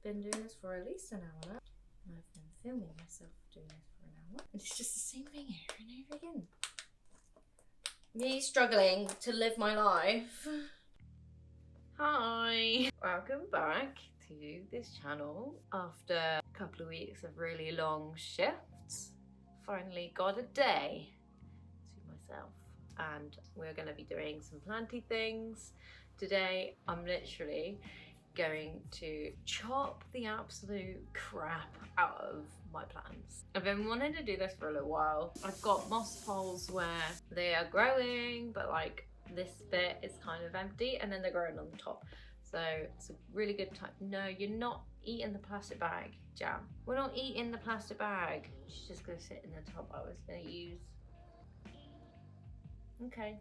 been doing this for at least an hour now. And I've been filming myself doing this for an hour. And it's just the same thing over and over again. Me struggling to live my life. Hi! Welcome back to this channel. After a couple of weeks of really long shifts, finally got a day to myself. And we're going to be doing some planty things. Today I'm literally going to chop the absolute crap out of my plants. I've been wanting to do this for a little while. I've got moss poles where they are growing, but like this bit is kind of empty and then they're growing on the top. So it's a really good time. No, you're not eating the plastic bag, Jam. We're not eating the plastic bag. She's just gonna sit in the top I was gonna use. Okay,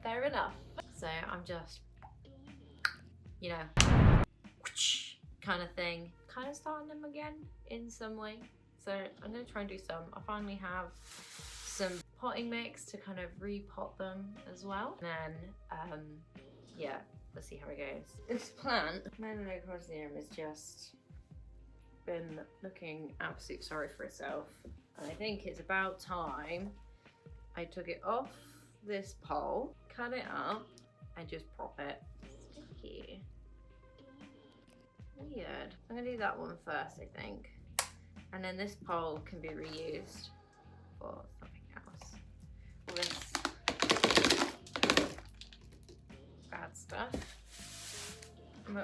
fair enough. So I'm just, you know, kind of thing, kind of starting them again in some way. So I'm gonna try and do some. I finally have some potting mix to kind of repot them as well. And then, yeah, let's see how it goes. This plant, Melanocordium, has just been looking absolutely sorry for itself. And I think it's about time I took it off this pole, cut it up, and just prop it. Sticky. Weird. I'm gonna do that one first, I think. And then this pole can be reused for something else. All this bad stuff.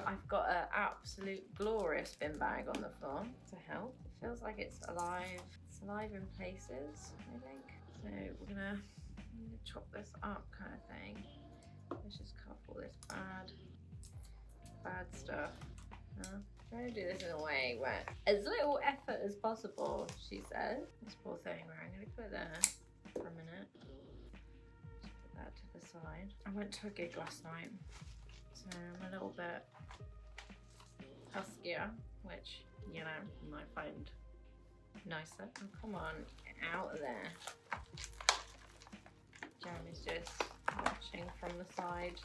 I've got an absolute glorious bin bag on the floor to help. It feels like it's alive. It's alive in places, I think. So we're gonna chop this up kind of thing. Let's just cut all this bad stuff. Trying to do this in a way where as little effort as possible, she said. This poor thing, where I'm gonna put it there for a minute. Just put that to the side. I went to a gig last night, so I'm a little bit huskier, which, you know, you might find nicer. Oh, come on, out of there. Jeremy's just watching from the side.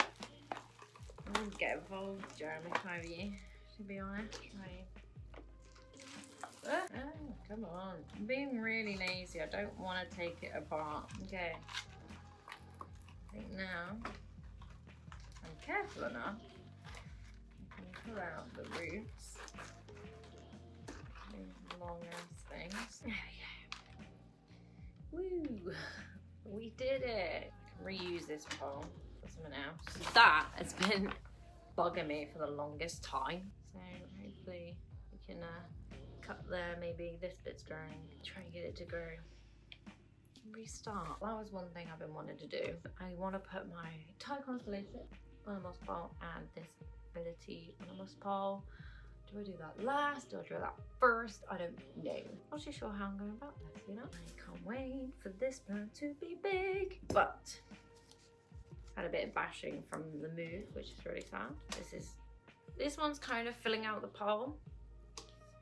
I wouldn't get involved, Jeremy, if I were you, to be honest. Oh, come on. I'm being really lazy. I don't want to take it apart. Okay. I think now I'm careful enough. I can pull out the roots. These long ass things. There we go. Woo! We did it. I can reuse this pole for something else. That has been bugging me for the longest time. So hopefully we can cut there, maybe this bit's growing, try and get it to grow. Restart. That was one thing I've been wanting to do. I want to put my entire constellation on a moss pole and this ability on a moss pole. Do I do that last? Do I do that first? I don't know. Not too sure how I'm going about this, you know? I can't wait for this plant to be big. But had a bit of bashing from the move, which is really sad. This one's kind of filling out the pole,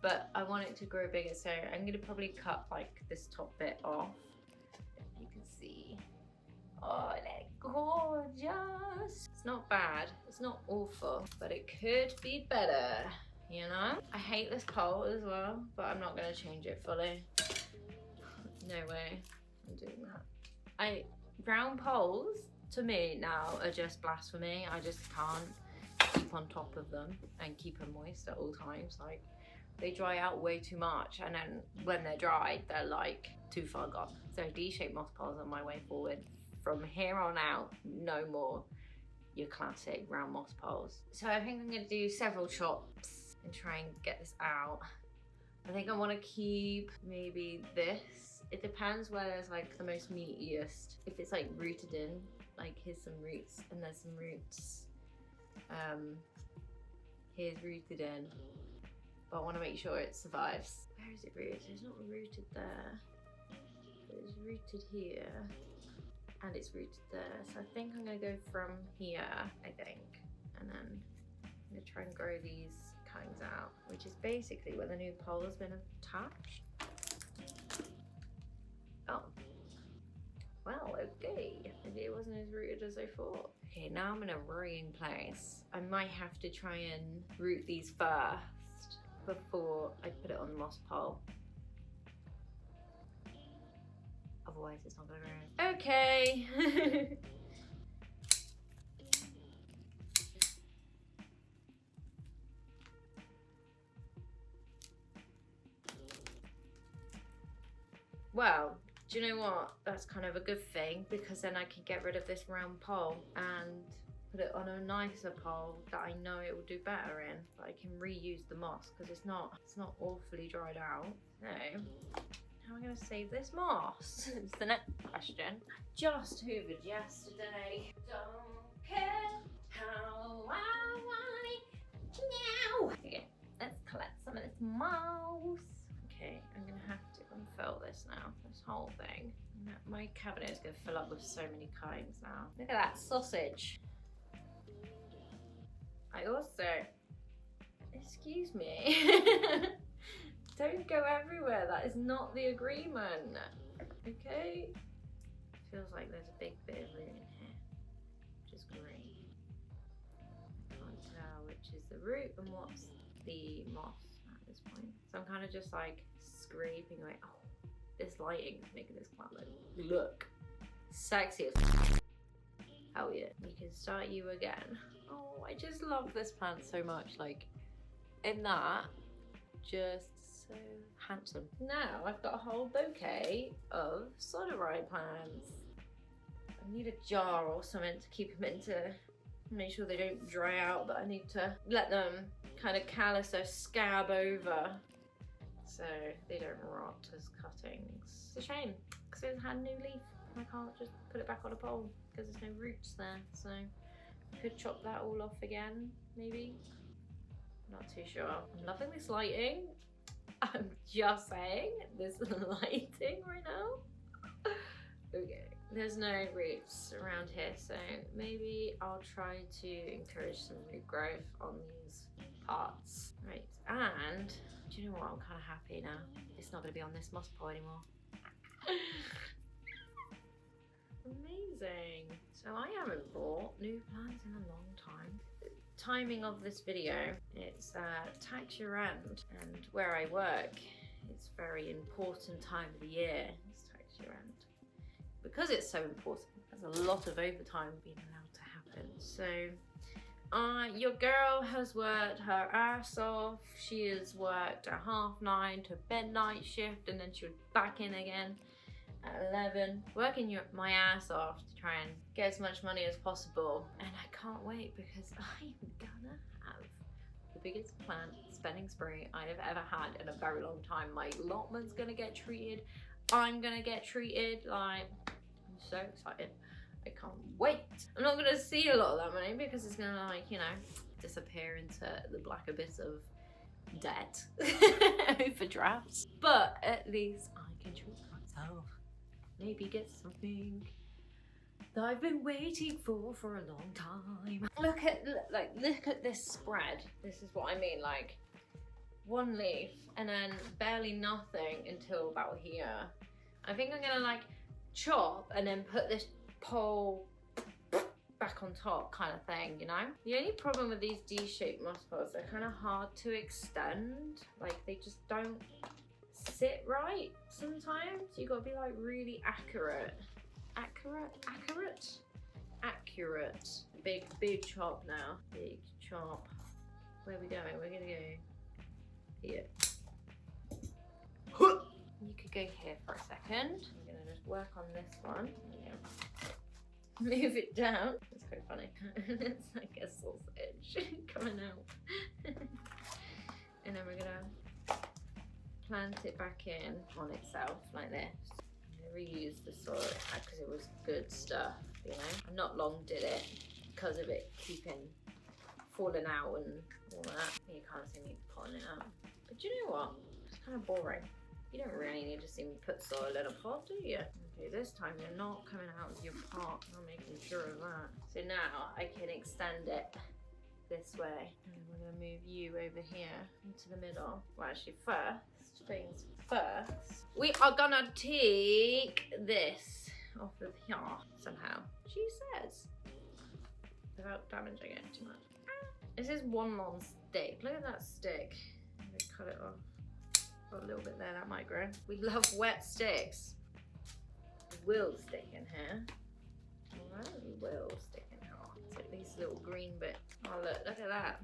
but I want it to grow bigger, so I'm gonna probably cut like this top bit off. You can see. Oh, they're gorgeous. It's not bad, it's not awful, but it could be better, you know? I hate this pole as well, but I'm not gonna change it fully. No way I'm doing that. Brown poles, to me now, are just blasphemy. I just can't keep on top of them and keep them moist at all times. Like, they dry out way too much, and then when they're dried, they're like too far gone. So D-shaped moss poles are my way forward. From here on out, no more your classic round moss poles. So I think I'm gonna do several chops and try and get this out. I think I wanna keep maybe this. It depends where there's like the most meatiest. If it's like rooted in, like here's some roots and there's some roots. Here's rooted in, but I want to make sure it survives. Where is it rooted? It's not rooted there. It's rooted here, and it's rooted there. So I think I'm gonna go from here, I think, and then I'm gonna try and grow these cuttings out, which is basically where the new pole has been attached. Oh. Well, okay. Maybe it wasn't as rooted as I thought. Okay, now I'm gonna worry in place. I might have to try and root these first before I put it on the moss pole. Otherwise it's not gonna grow. Okay. Well, do you know what? That's kind of a good thing, because then I can get rid of this round pole and put it on a nicer pole that I know it will do better in. But I can reuse the moss because it's not awfully dried out. So, how am I going to save this moss? It's the next question. Just hoovered yesterday. Don't care how I want it now. Okay, let's collect some of this moss. Okay, I'm gonna have to unfurl this now, this whole thing. My cabinet is gonna fill up with so many kinds now. Look at that sausage. I also, excuse me, don't go everywhere. That is not the agreement, okay? Feels like there's a big bit of root in here, which is great. Can't tell which is the root and what's the moss at this point. So I'm kind of just like scraping away. Oh, this lighting is making this plant look sexy as hell yeah. We can start you again. Oh, I just love this plant so much. Like, in that, just so handsome. Now I've got a whole bouquet of solarite plants. I need a jar or something to keep them in, to make sure they don't dry out, but I need to let them kind of callus or scab over so they don't rot as cuttings. It's a shame, because it had a new leaf. I can't just put it back on a pole because there's no roots there. So I could chop that all off again, maybe. Not too sure. I'm loving this lighting. I'm just saying, this lighting right now. Okay, there's no roots around here, so maybe I'll try to encourage some root growth on these parts. Right, and do you know what? I'm kind of happy now. It's not going to be on this moss pole anymore. Amazing. So I haven't bought new plants in a long time. Timing of this video, it's tax year end, and where I work, it's a very important time of the year. It's tax year end. Because it's so important, there's a lot of overtime being allowed to happen. So your girl has worked her ass off. She has worked a 9:30 to midnight shift, and then she was back in again at 11, working my ass off to try and get as much money as possible. And I can't wait, because I'm gonna have the biggest plant spending spree I have ever had in a very long time. My allotment's gonna get treated. I'm gonna get treated. Like, I'm so excited. I can't wait. I'm not gonna see a lot of that money because it's gonna, like, you know, disappear into the black abyss of debt, overdrafts. But at least I can treat myself. Maybe get something that I've been waiting for a long time. Look at this spread. This is what I mean, like one leaf and then barely nothing until about here. I think I'm gonna like chop and then put this pole back on top, kind of thing, you know? The only problem with these D-shaped moss poles, they're kind of hard to extend. Like, they just don't sit right sometimes. You gotta be like really accurate. Accurate. Big chop now. Big chop. Where are we going? We're gonna go here. You could go here for a second. I'm gonna just work on this one. Move it down. It's quite funny. It's like a sausage coming out. And then we're gonna plant it back in on itself like this. I'm gonna reuse the soil because it was good stuff, you know. I not long did it because of it keeping falling out and all that. You can't see me pulling it out. But you know what? It's kind of boring. You don't really need to see me put soil in a pot, do you? Okay, this time you're not coming out of your pot. I'm making sure of that. So now I can extend it this way. And we're gonna move you over here into the middle. Well, actually first things first, we are gonna take this off of here somehow. She says. without damaging it too much. This is one long stick. Look at that stick. I'm gonna cut it off. Got a little bit there, that might grow. We love wet sticks. We will stick in here. Alright, we will stick in here. So these little green bits. Oh look at that.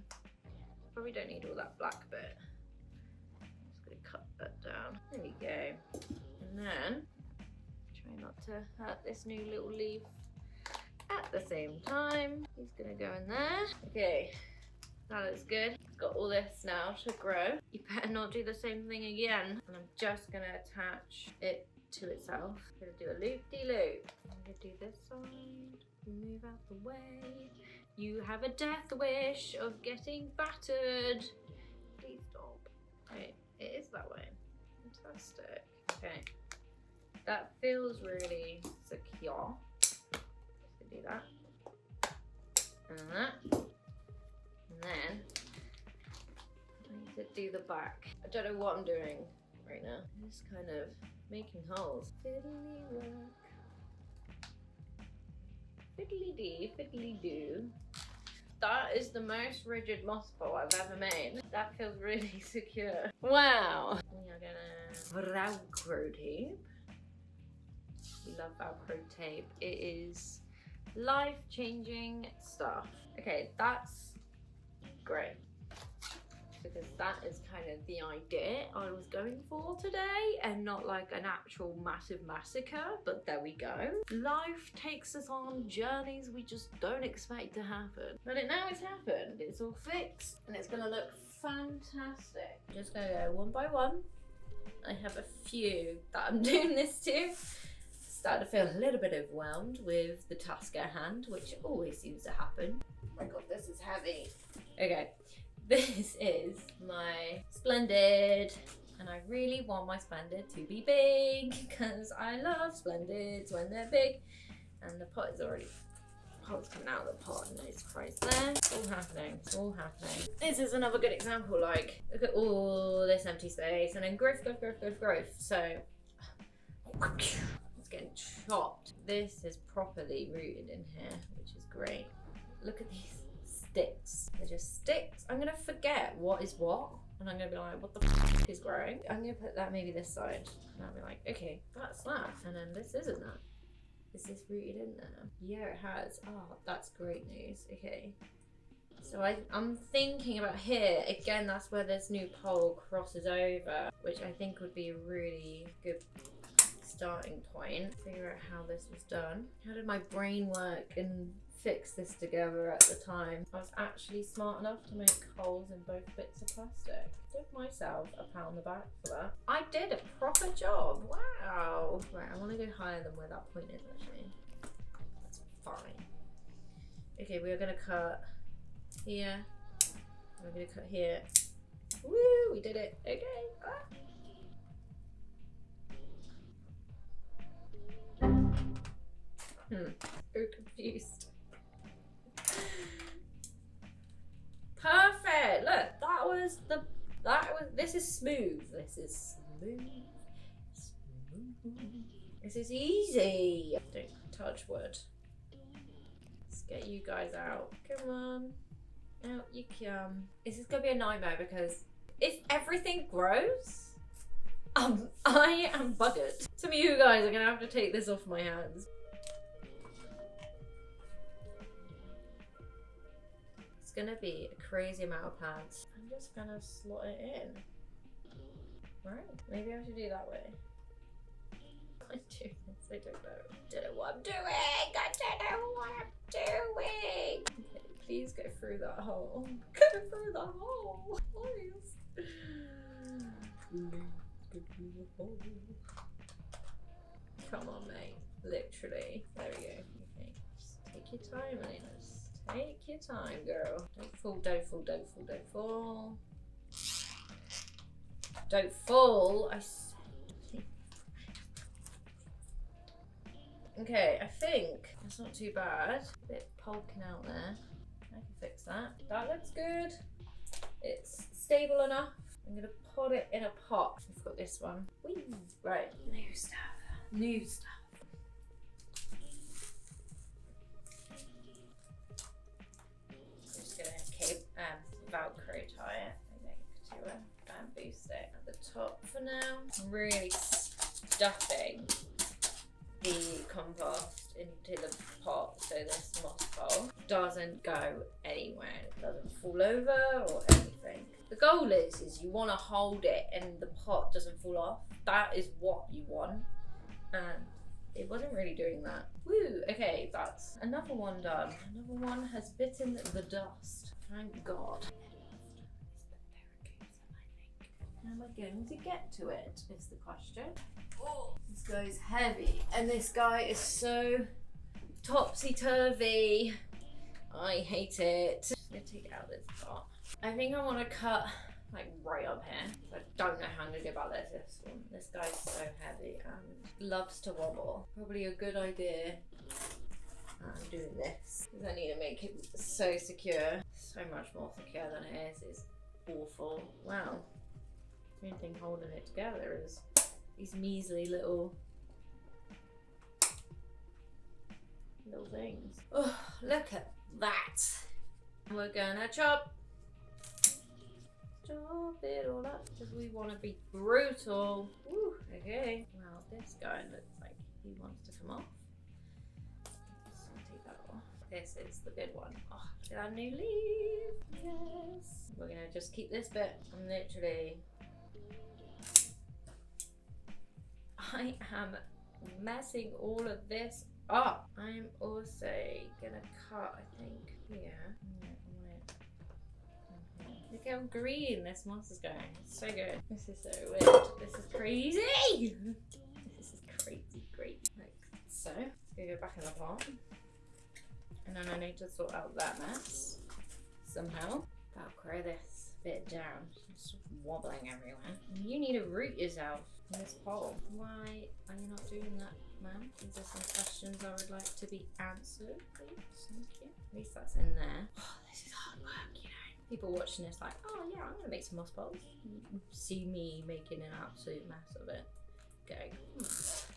Probably don't need all that black bit. Just gonna cut that down. There we go. And then try not to hurt this new little leaf at the same time. He's gonna go in there. Okay, that looks good. It's got all this now to grow. You better not do the same thing again. And I'm just gonna attach it to itself. I'm gonna do a loop-de-loop. I'm gonna do this side. Move out the way. You have a death wish of getting battered. Please stop. Right, it is that way. Fantastic. Okay. That feels really secure. Just do that. And then that. And then I need to do the back. I don't know what I'm doing right now. I'm just kind of making holes. Fiddly work. Fiddly-dee, fiddly-doo. That is the most rigid moss pole I've ever made. That feels really secure. Wow. We are gonna Velcro tape. We love Velcro tape. It is life-changing stuff. Okay, that's great. Because that is kind of the idea I was going for today, and not like an actual massive massacre, but there we go. Life takes us on journeys we just don't expect to happen. But now it's happened. It's all fixed and it's gonna look fantastic. I'm just gonna go one by one. I have a few that I'm doing this to. Starting to feel a little bit overwhelmed with the task at hand, which always seems to happen. Oh my god, this is heavy. Okay. This is my Splendid, and I really want my Splendid to be big because I love Splendids when they're big. And the pot is already, pot's coming out of the pot, no surprise there. It's all happening, it's all happening. This is another good example, like, look at all this empty space and then growth. So, it's getting chopped. This is properly rooted in here, which is great. Look at these sticks. They're just sticks. I'm gonna forget what is what, and I'm gonna be like, what the f is growing? I'm gonna put that maybe this side, and I'll be like, okay, that's that, and then this isn't that. Is this rooted in there? Yeah, it has. Oh, that's great news. Okay. So I'm thinking about here, again, that's where this new pole crosses over, which I think would be a really good starting point. Figure out how this was done. How did my brain work and fix this together at the time? I was actually smart enough to make holes in both bits of plastic. Give myself a pat on the back for that. I did a proper job. Wow. Right, I want to go higher than where that point is actually. That's fine. Okay, we are going to cut here. We're going to cut here. Woo, we did it. Okay. So confused. Perfect. Look, this is smooth. This is smooth. This is easy. Don't touch wood. Let's get you guys out. Come on. Out you come. This is gonna be a nightmare because if everything grows, I am buggered. Some of you guys are gonna have to take this off my hands. It's gonna be a crazy amount of plants. I'm just gonna slot it in. Right, maybe I should do that way. I do this, I don't know. I don't know what I'm doing! I don't know what I'm doing! Okay, please go through that hole. Go through the hole, please. Please go through the hole. Come on, mate. Literally. There we go. Okay, just take your time, Alina. Take your time, girl. Don't fall, don't fall, don't fall, don't fall. Don't fall, I said. Okay, I think that's not too bad. A bit poking out there. I can fix that. That looks good. It's stable enough. I'm gonna put it in a pot. I've got this one. Whee! Right, new stuff. New stuff. Velcro tie it, I think, to a bamboo stick at the top for now. I'm really stuffing the compost into the pot so this moss pole doesn't go anywhere. It doesn't fall over or anything. The goal is you want to hold it and the pot doesn't fall off. That is what you want. And it wasn't really doing that. Woo! Okay, that's another one done. Another one has bitten the dust. Thank God. How am I going to get to it is the question. Oh, this guy's heavy and this guy is so topsy-turvy. I hate it. Just gonna take out this part. I think I want to cut like right up here. I don't know how I'm gonna go about this one. This guy's so heavy and loves to wobble. Probably a good idea. I'm doing this because I need to make it so secure. So much more secure than it is. It's awful. Wow. The only thing holding it together is these measly little things. Oh, look at that. We're gonna chop it all up because we want to be brutal. Woo, okay. Well, this guy looks like he wants to come off. So take that off. This is the good one. Oh, look at that new leaf. Yes. We're gonna just keep this bit. I'm literally. I am messing all of this up. I'm also gonna cut, I think, here. Look how green this moss is going. It's so good. This is so weird. This is crazy. This is crazy, great. Like so. It's gonna go back in the pot. And then I need to sort out that mess somehow. Velcro this bit down. It's sort of wobbling everywhere. You need to root yourself in this pole. Why are you not doing that, ma'am? These are some questions I would like to be answered, please. Thank you. At least that's in there. Oh, this is hard work, you know. People watching this like, oh yeah, I'm gonna make some moss poles. See me making an absolute mess of it. Going,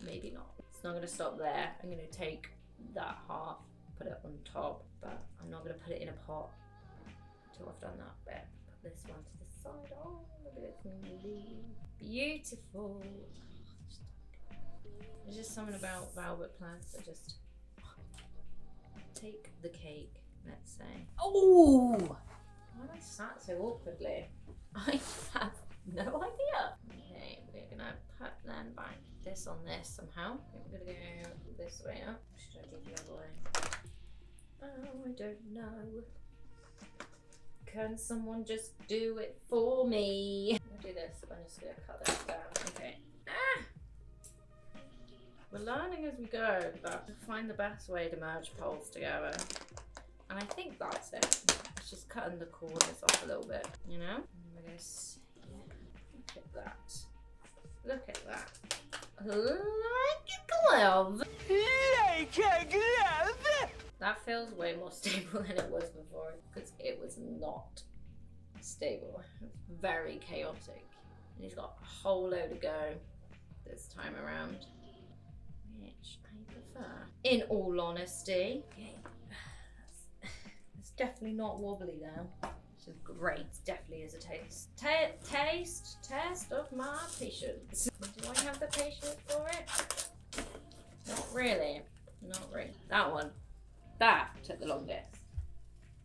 maybe not. It's not gonna stop there. I'm gonna take that half, put it on top, but I'm not gonna put it in a pot until I've done that bit. Put this one to the side. Oh, look at it. Beautiful. There's just something about velvet plants that just take the cake, let's say. Oh! Why am I sat so awkwardly? I have no idea. Okay, we're gonna put then back this on this somehow. We're gonna go this way up. Should I do the other way? Oh, I don't know. Can someone just do it for me? I'll do this. I'm just gonna cut this down. Okay. Ah! We're learning as we go that to find the best way to merge poles together. And I think that's it. It's just cutting the corners off a little bit, you know? And we're gonna see. Look at that. Look at that. Like a glove. Like a glove! That feels way more stable than it was before because it was not stable. It was very chaotic. And he's got a whole load to go this time around, which I prefer. In all honesty. Okay. It's definitely not wobbly now, which is great. It definitely is a test of my patience. Do I have the patience for it? Not really. Not really. That one. That took the longest.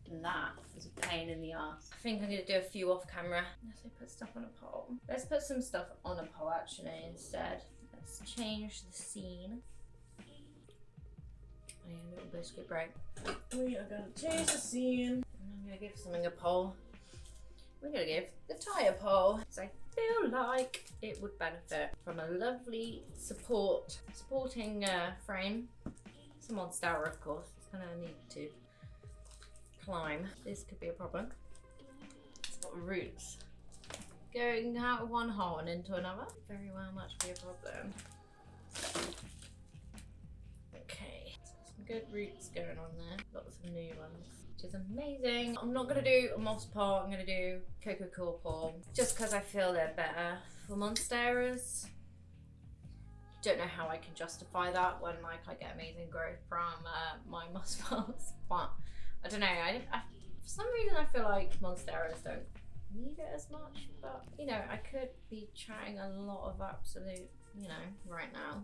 And that was a pain in the ass. I think I'm gonna do a few off camera. Let's put stuff on a pole. Let's put some stuff on a pole actually instead. Let's change the scene. I need a little biscuit break. We are gonna change the scene. And I'm gonna give something a pole. We're gonna give the tie a pole. Because I feel like it would benefit from a lovely supporting frame. Some monstera, of course. Gonna need to climb. This could be a problem. It's got roots going out of one hole and into another. Very well much be a problem. Okay, some good roots going on there. Lots of new ones, which is amazing. I'm not gonna do a moss pole. I'm gonna do coco pole just because I feel they're better for monsteras. Don't know how I can justify that when like I get amazing growth from my moss poles, but I don't know. I For some reason I feel like monsteras don't need it as much, but you know, I could be chatting a lot of absolute, you know, right now.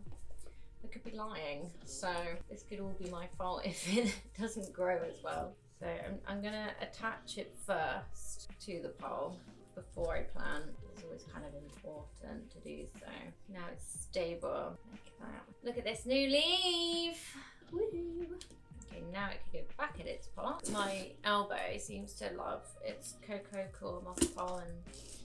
I could be lying, so this could all be my fault if it doesn't grow as well. So I'm gonna attach it first to the pole before I plant. It's always kind of important to do so. Now it's stable. Look at that. Look at this new leaf. Woohoo! Okay, now it can go back in its pot. My elbow seems to love its cocoa coir moss pole and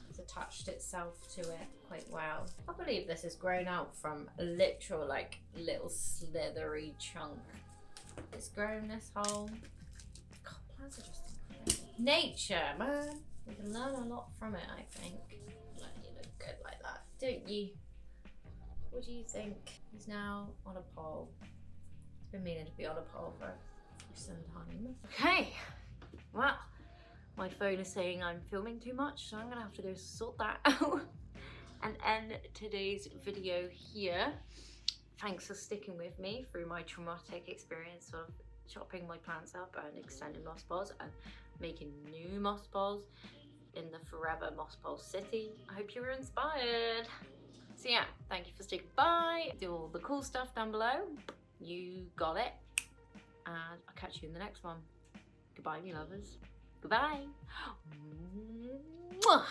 has attached itself to it quite well. I believe this has grown out from a literal like little slithery chunk. It's grown this whole. God, plants are just incredible. Nature, man. We can learn a lot from it, I think. Like, you look good like that, don't you? What do you think? He's now on a pole. It's been meaning to be on a pole for some time. Okay, well, my phone is saying I'm filming too much, so I'm gonna have to go sort that out and end today's video here. Thanks for sticking with me through my traumatic experience of chopping my plants up and extending moss balls and making new moss balls in the forever moss ball city. I hope you were inspired. So yeah, thank you for sticking by. Do all the cool stuff down below. You got it. And I'll catch you in the next one. Goodbye, me lovers. Goodbye. Mwah.